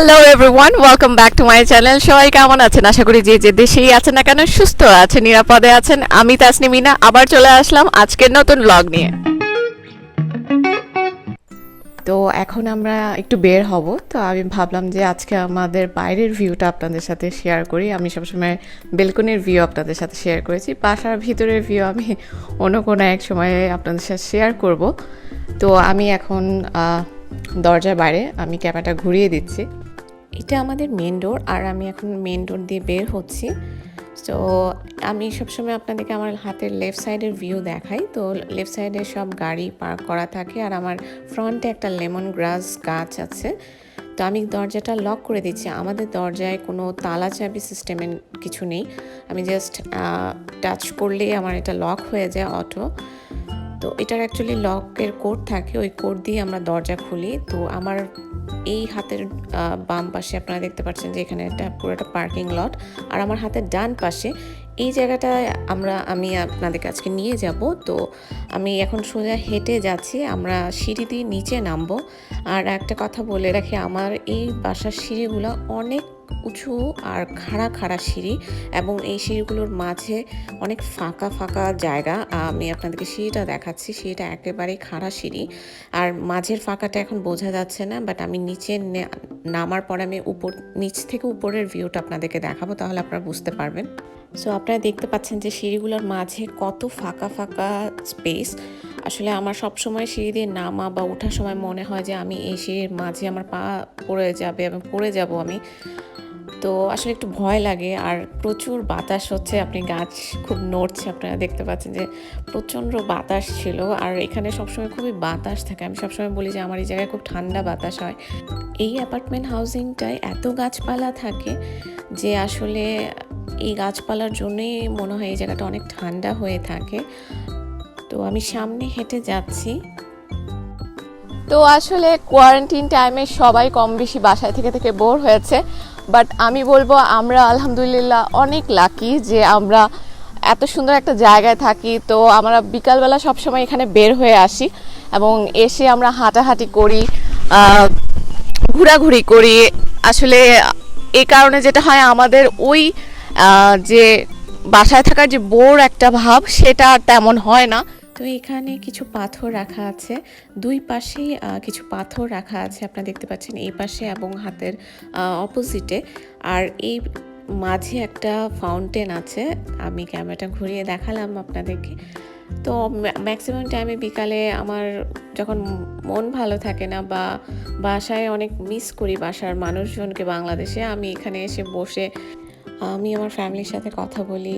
Hello everyone, welcome back to my channel. সবাই কেমন আছেন? আশা করি যে দেশেই আছেন না কেন সুস্থ আছেন, নিরাপদে আছেন। আমি তাসনিমিনা আবার চলে আসলাম আজকের নতুন ব্লগ নিয়ে। তো এখন আমরা একটু বের হব, তো আমি ভাবলাম যে আজকে আমাদের বাইরের ভিউটা আপনাদের সাথে শেয়ার করি। আমি সবসময় বেলকনির ভিউ আপনাদের সাথে শেয়ার করেছি, বাসার ভিতরের ভিউ আমি অন্য কোনো এক সময়ে আপনাদের সাথে শেয়ার করব। তো আমি এখন দরজার বাইরে আমি ক্যামেরাটা ঘুরিয়ে দিচ্ছি। এটা আমাদের মেন ডোর, আর আমি এখন মেন ডোর দিয়ে বের হচ্ছি। তো আমি সবসময় আপনাদেরকে আমার হাতের লেফট সাইডের ভিউ দেখাই। তো লেফট সাইডে সব গাড়ি পার্ক করা থাকে, আর আমার ফ্রন্টে একটা লেমন গ্রাস গাছ আছে। তো আমি দরজাটা লক করে দিচ্ছি। আমাদের দরজায় কোনো তালা চাবি সিস্টেমের কিছু নেই, আমি জাস্ট টাচ করলেই আমার এটা লক হয়ে যায় অটো। তো এটার অ্যাকচুয়ালি লকের কোড থাকে, ওই কোড দিয়ে আমরা দরজা খুলি। তো আমার এই হাতের বাম পাশে আপনারা দেখতে পাচ্ছেন যে এখানে একটা পুরোটা পার্কিং লট, আর আমার হাতের ডান পাশে এই জায়গাটায় আমি আপনাদেরকে আজকে নিয়ে যাব। তো আমি এখন সোজা হেঁটে যাচ্ছি, আমরা সিঁড়ি দিয়ে নিচে নামবো। আর একটা কথা বলে রাখি, আমার এই বাসার সিঁড়িগুলো অনেক উঁচু আর খাড়া খাড়া সিঁড়ি, এবং এই সিঁড়িগুলোর মাঝে অনেক ফাঁকা ফাঁকা জায়গা। আমি আপনাদেরকে সিঁড়িটা দেখাচ্ছি, সিঁড়িটা একেবারেই খাড়া সিঁড়ি, আর মাঝের ফাঁকাটা এখন বোঝা যাচ্ছে না, বাট আমি নিচে নামার পরে আমি নিচ থেকে উপরের ভিউটা আপনাদেরকে দেখাবো, তাহলে আপনারা বুঝতে পারবেন। সো আপনারা দেখতে পাচ্ছেন যে সিঁড়িগুলোর মাঝে কত ফাঁকা ফাঁকা স্পেস। আসলে আমার সব সময় সিঁড়ি দিয়ে নামা বা ওঠার সময় মনে হয় যে আমি এই সিঁড়ির মাঝে আমার পা পড়ে যাবে এবং পড়ে যাব আমি। তো আসলে একটু ভয় লাগে, আর প্রচুর বাতাস হচ্ছে, আপনি গাছ খুব নড়ছে, আপনারা দেখতে পাচ্ছেন যে প্রচণ্ড বাতাস ছিল। আর এখানে সবসময় খুবই বাতাস থাকে, আমি সবসময় বলি যে আমার এই জায়গায় খুব ঠান্ডা বাতাস হয়। এই অ্যাপার্টমেন্ট হাউজিংটায় এত গাছপালা থাকে যে আসলে এই গাছপালার জন্যই মনে হয় এই জায়গাটা অনেক ঠান্ডা হয়ে থাকে। তো আমি সামনে হেঁটে যাচ্ছি। তো আসলে কোয়ারেন্টিন টাইমে সবাই কম বেশি বাসায় থেকে বোর হয়েছে, বাট আমি বলবো আমরা আলহামদুলিল্লাহ অনেক লাকি যে আমরা এত সুন্দর একটা জায়গায় থাকি। তো আমরা বিকালবেলা সবসময় এখানে বের হয়ে আসি, এবং এসে আমরা হাঁটাহাঁটি করি, ঘোরাঘুরি করি। আসলে এই কারণে যেটা হয়, আমাদের ওই যে বাসায় থাকার যে বোর একটা ভাব, সেটা আর তেমন হয় না। তো এখানে কিছু পাথর রাখা আছে, দুই পাশেই কিছু পাথর রাখা আছে, আপনারা দেখতে পাচ্ছেন এই পাশে এবং হাতের অপোজিটে। আর এই মাঝে একটা ফাউন্টেন আছে, আমি ক্যামেরাটা ঘুরিয়ে দেখালাম আপনাদেরকে। তো ম্যাক্সিমাম টাইমে বিকালে আমার যখন মন ভালো থাকে না বা বাসায় অনেক মিস করি বাসার মানুষজনকে বাংলাদেশে, আমি এখানে এসে বসে আমি আমার ফ্যামিলির সাথে কথা বলি।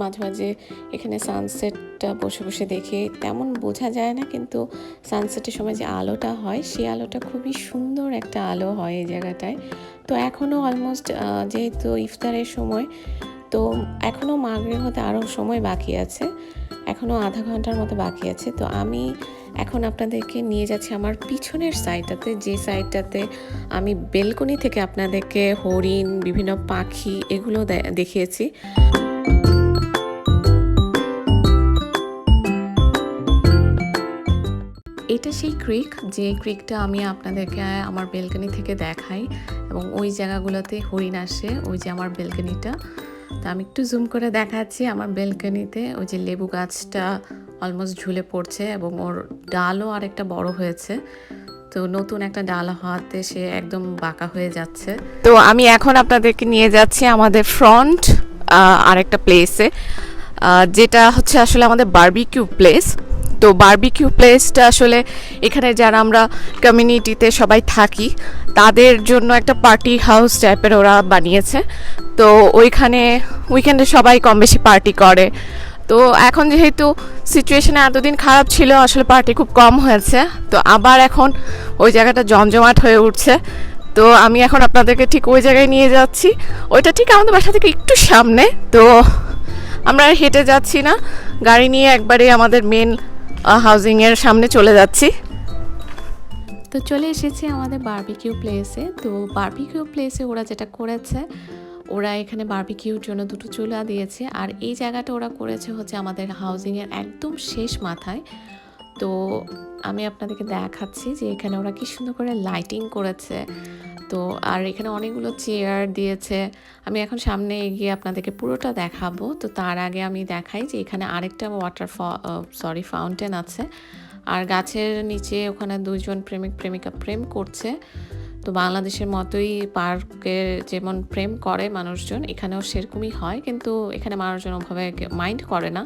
মাঝে মাঝে এখানে সানসেটটা বসে বসে দেখি, তেমন বোঝা যায় না, কিন্তু সানসেটের সময় যে আলোটা হয় সেই আলোটা খুবই সুন্দর একটা আলো হয় এই জায়গাটায়। তো এখনও অলমোস্ট যেহেতু ইফতারের সময়, তো এখনও মাগরিব হতে আরও সময় বাকি আছে, এখনও আধা ঘন্টার মতো বাকি আছে। তো আমি এখন আপনাদেরকে নিয়ে যাচ্ছি আমার পিছনের সাইডটাতে, যে সাইডটাতে আমি বেলকনি থেকে আপনাদেরকে হরিণ, বিভিন্ন পাখি এগুলো দেখিয়েছি। এটা সেই ক্রিক, যে ক্রিকটা আমি আপনাদেরকে আমার বেলকনি থেকে দেখাই, এবং ওই জায়গাগুলোতে হরিণ আসে, ওই যে আমার বেলকনিটা। তো আমি একটু জুম করে দেখাচ্ছি, আমার বেলকনিতে ওই যে লেবু গাছটা অলমোস্ট ঝুলে পড়ছে, এবং ওর ডালও আরেকটা বড় হয়েছে। তো নতুন একটা ডাল হওয়াতে সে একদম বাঁকা হয়ে যাচ্ছে। তো আমি এখন আপনাদেরকে নিয়ে যাচ্ছি আমাদের ফ্রন্ট আরেকটা প্লেসে, যেটা হচ্ছে আসলে আমাদের বারবিকিউ প্লেস। তো বারবিকিউ প্লেসটা আসলে এখানে যারা আমরা কমিউনিটিতে সবাই থাকি তাদের জন্য একটা পার্টি হাউস টাইপের ওরা বানিয়েছে। তো ওইখানে উইকেন্ডে সবাই কম বেশি পার্টি করে। তো এখন যেহেতু সিচুয়েশানে এতদিন খারাপ ছিল, আসলে পার্টি খুব কম হয়েছে, তো আবার এখন ওই জায়গাটা জমজমাট হয়ে উঠছে। তো আমি এখন আপনাদেরকে ঠিক ওই জায়গায় নিয়ে যাচ্ছি, ওইটা ঠিক আমাদের বাসা থেকে একটু সামনে। তো আমরা হেঁটে যাচ্ছি না, গাড়ি নিয়ে একবারে আমাদের মেন হাউজিংয়ের সামনে চলে যাচ্ছি। তো চলে এসেছি আমাদের বারবিকিউ প্লেসে। তো বারবিকিউ প্লেসে ওরা যেটা করেছে, ওরা এখানে বারবিকিউর জন্য দুটো চুলা দিয়েছে, আর এই জায়গাটা ওরা করেছে হচ্ছে আমাদের হাউজিংয়ের একদম শেষ মাথায়। তো আমি আপনাদেরকে দেখাচ্ছি যে এখানে ওরা কি সুন্দর করে লাইটিং করেছে। তো আর এখানে অনেকগুলো চেয়ার দিয়েছে। আমি এখন সামনে এগিয়ে আপনাদেরকে পুরোটা দেখাবো। তো তার আগে আমি দেখাই যে এখানে আরেকটা ফাউন্টেন আছে। আর গাছের নিচে ওখানে দুইজন প্রেমিক প্রেমিকা প্রেম করছে। তো বাংলাদেশের মতোই পার্কে যেমন প্রেম করে মানুষজন, এখানেও সেরকমই হয়, কিন্তু এখানে মানুষজন ওভাবে মাইন্ড করে না।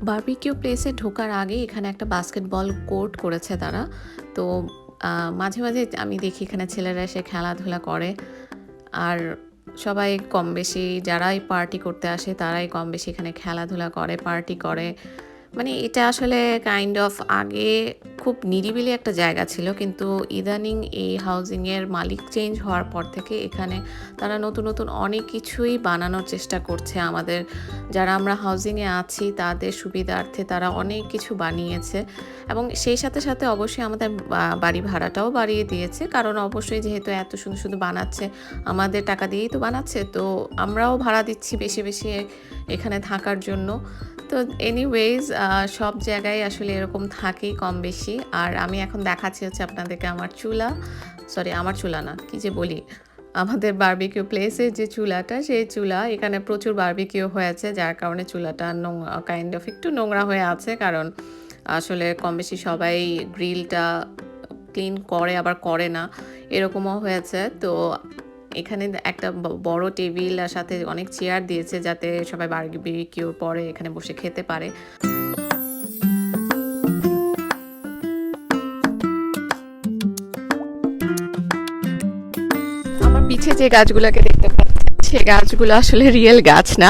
বারবিকিউ প্লেসে ঢোকার আগে এখানে একটা বাস্কেটবল কোর্ট করেছে তারা। তো মাঝে মাঝে আমি দেখি এখানে ছেলেরা এসে খেলাধুলা করে। আর সবাই কম বেশি যারাই পার্টি করতে আসে তারাই কম বেশি এখানে খেলাধুলা করে, পার্টি করে। মানে এটা আসলে কাইন্ড অফ আগে খুব নিরিবিলি একটা জায়গা ছিল, কিন্তু ইদানিং এই হাউজিংয়ের মালিক চেঞ্জ হওয়ার পর থেকে এখানে তারা নতুন নতুন অনেক কিছুই বানানোর চেষ্টা করছে। আমাদের যারা আমরা হাউজিংয়ে আছি তাদের সুবিধার্থে তারা অনেক কিছু বানিয়েছে, এবং সেই সাথে সাথে অবশ্যই আমাদের বাড়ি ভাড়াটাও বাড়িয়ে দিয়েছে। কারণ অবশ্যই যেহেতু এত সুন্দর সুন্দর বানাচ্ছে, আমাদের টাকা দিয়েই তো বানাচ্ছে, তো আমরাও ভাড়া দিচ্ছি বেশি বেশি এখানে থাকার জন্য। তো এনিওয়েজ সব জায়গায় আসলে এরকম থাকেই কম বেশি। আর আমি এখন দেখাচ্ছি হচ্ছে আপনাদেরকে আমার চুলা না, কি যে বলি, আমাদের বারবিকিউ প্লেসের যে চুলাটা, সেই চুলা এখানে প্রচুর বারবিকিউ হয়েছে, যার কারণে চুলাটা কাইন্ড অফ একটু নোংরা হয়ে আছে। কারণ আসলে কম বেশি সবাই গ্রিলটা ক্লিন করে আবার করে না, এরকমও হয়েছে। তো এখানে একটা বড় টেবিল আর সাথে অনেক চেয়ার দিয়েছে যাতে সবাই বারবিকিউর পরে এখানে বসে খেতে পারে। আমার পিছে যে গাছগুলোকে দেখতে পাচ্ছেন, সে গাছগুলো আসলে রিয়েল গাছ না,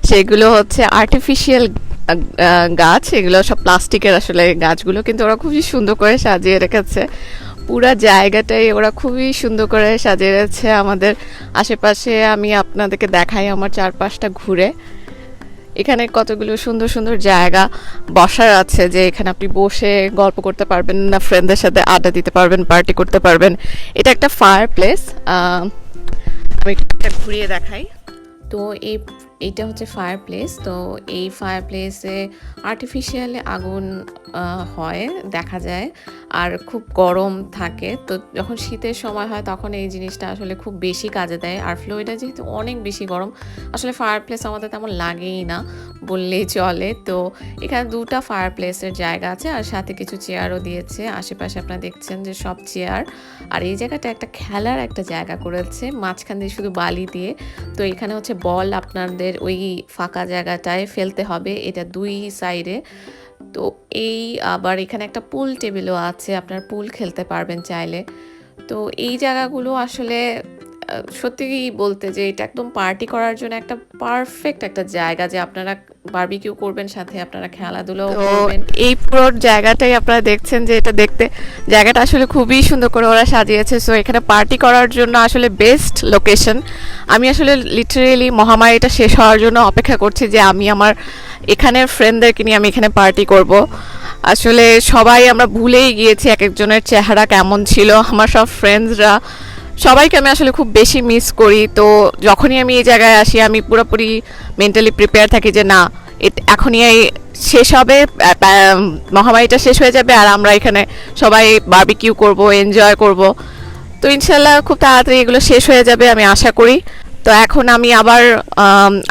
সেগুলো হচ্ছে আর্টিফিশিয়াল গাছ। এগুলো সব প্লাস্টিকের আসলে গাছগুলো, কিন্তু ওরা খুবই সুন্দর করে সাজিয়ে রেখেছে। পুরা জায়গাটাই ওরা খুবই সুন্দর করে সাজিয়ে রেখেছে। আমাদের আশেপাশে আমি আপনাদেরকে দেখাই আমার চারপাশটা ঘুরে। এখানে কতগুলো সুন্দর সুন্দর জায়গা বসার আছে, যে এখানে আপনি বসে গল্প করতে পারবেন, না ফ্রেন্ডদের সাথে আড্ডা দিতে পারবেন, পার্টি করতে পারবেন। এটা একটা ফায়ার প্লেস, আমি এটা ঘুরিয়ে দেখাই। তো এইটা হচ্ছে ফায়ার প্লেস। তো এই ফায়ার প্লেসে আর্টিফিশিয়ালি আগুন হয় দেখা যায়, আর খুব গরম থাকে। তো যখন শীতের সময় হয় তখন এই জিনিসটা আসলে খুব বেশি কাজে দেয়। আর ফ্লোরিডা যেহেতু অনেক বেশি গরম, আসলে ফায়ার প্লেস আমাদের তেমন লাগেই না বললেই চলে। তো এখানে দুটা ফায়ার প্লেসের জায়গা আছে, আর সাথে কিছু চেয়ারও দিয়েছে। আশেপাশে আপনারা দেখছেন যে সব চেয়ার। আর এই জায়গাটা একটা খেলার একটা জায়গা করেছে, মাঝখান দিয়ে শুধু বালি দিয়ে। তো এখানে হচ্ছে বল আপনাদের ওই ফাঁকা জায়গাটায় ফেলতে হবে, এটা দুই সাইডে। তো এই আবার এখানে একটা পুল টেবিলও আছে, আপনার পুল খেলতে পারবেন চাইলে। তো এই জায়গাগুলো আসলে সত্যি বলতে যে এটা একদম পার্টি করার জন্য একটা পারফেক্ট একটা জায়গা, যে আপনারা বারবিকিউ করবেন, সাথে আপনারা খেলাধুলাও করবেন। এই পুরো জায়গাটাই আপনারা দেখছেন যে এটা দেখতে জায়গাটা আসলে খুবই সুন্দর করে ওরা সাজিয়েছে। সো এখানে পার্টি করার জন্য আসলে বেস্ট লোকেশন। আমি আসলে লিটারেলি মহামারীটা শেষ হওয়ার জন্য অপেক্ষা করছি, যে আমি আমার এখানের ফ্রেন্ডদেরকে নিয়ে আমি এখানে পার্টি করব। আসলে সবাই আমরা ভুলেই গিয়েছি এক একজনের চেহারা কেমন ছিল। আমার সব ফ্রেন্ডসরা সবাইকে আমি আসলে খুব বেশি মিস করি। তো যখনই আমি এই জায়গায় আসি আমি পুরোপুরি মেন্টালি প্রিপেয়ার থাকি যে না, এখনই শেষ হবে, মহামারীটা শেষ হয়ে যাবে, আর আমরা এখানে সবাই বারবিকিউ করব, এনজয় করব। তো ইনশাল্লাহ খুব তাড়াতাড়ি এগুলো শেষ হয়ে যাবে আমি আশা করি। তো এখন আমি আবার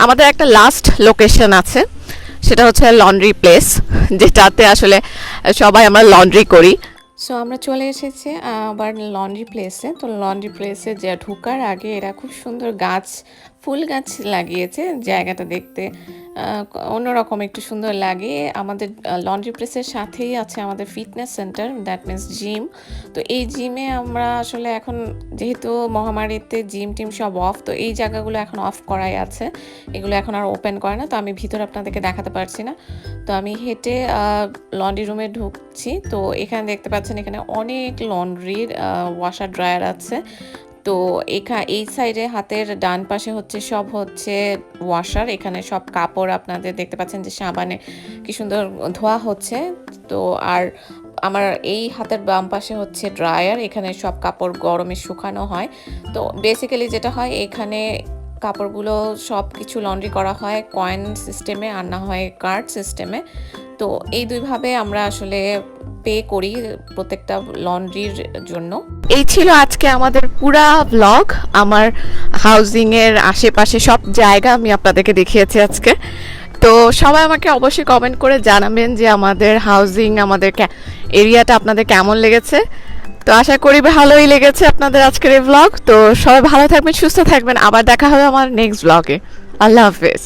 আমাদের একটা লাস্ট লোকেশন আছে, সেটা হচ্ছে লন্ড্রি প্লেস, যেটাতে আসলে সবাই আমরা লন্ড্রি করি। সো আমরা চলে এসেছি আবার লন্ড্রি প্লেসে। তো লন্ড্রি প্লেসে যে ঢোকার আগে এরা খুব সুন্দর ফুল গাছ লাগিয়েছে, জায়গাটা দেখতে অন্যরকম একটু সুন্দর লাগে। আমাদের লন্ড্রি প্লেসের সাথেই আছে আমাদের fitness centre, that means gym. তো এই জিমে আমরা আসলে এখন যেহেতু মহামারীতে জিম টিম সব অফ, তো এই জায়গাগুলো এখন অফ করাই আছে, এগুলো এখন আর ওপেন করে না। তো আমি ভিতরে আপনাদেরকে দেখাতে পারছি না। তো আমি হেঁটে লন্ড্রি রুমে ঢুকছি। তো এখানে দেখতে পাচ্ছেন এখানে অনেক লন্ড্রির ওয়াশার ড্রায়ার আছে। তো এই সাইডে হাতের ডান পাশে সব হচ্ছে ওয়াশার। এখানে সব কাপড় আপনাদের দেখতে পাচ্ছেন যে সাবানে কি সুন্দর ধোয়া হচ্ছে। তো আর আমার এই হাতের বাম পাশে হচ্ছে ড্রায়ার, এখানে সব কাপড় গরমে শুকানো হয়। তো বেসিক্যালি যেটা হয়, এখানে কাপড়গুলো সব কিছু লন্ড্রি করা হয় কয়েন সিস্টেমে, আর না হয় কার্ড সিস্টেমে। তো এই দুইভাবে আমরা আসলে পে করি প্রত্যেকটা লন্ড্রির জন্য। এই ছিল আজকে আমাদের পুরা ব্লগ। আমার হাউজিংয়ের আশেপাশে সব জায়গা আমি আপনাদেরকে দেখিয়েছি আজকে। তো সবাই আমাকে অবশ্যই কমেন্ট করে জানাবেন যে আমাদের হাউজিং, আমাদের এরিয়াটা আপনাদের কেমন লেগেছে। তো আশা করি ভালোই লেগেছে আপনাদের আজকের এই ব্লগ। তো সবাই ভালো থাকবেন, সুস্থ থাকবেন, আবার দেখা হবে আমার নেক্সট ব্লগে। আল্লাহ হাফেজ।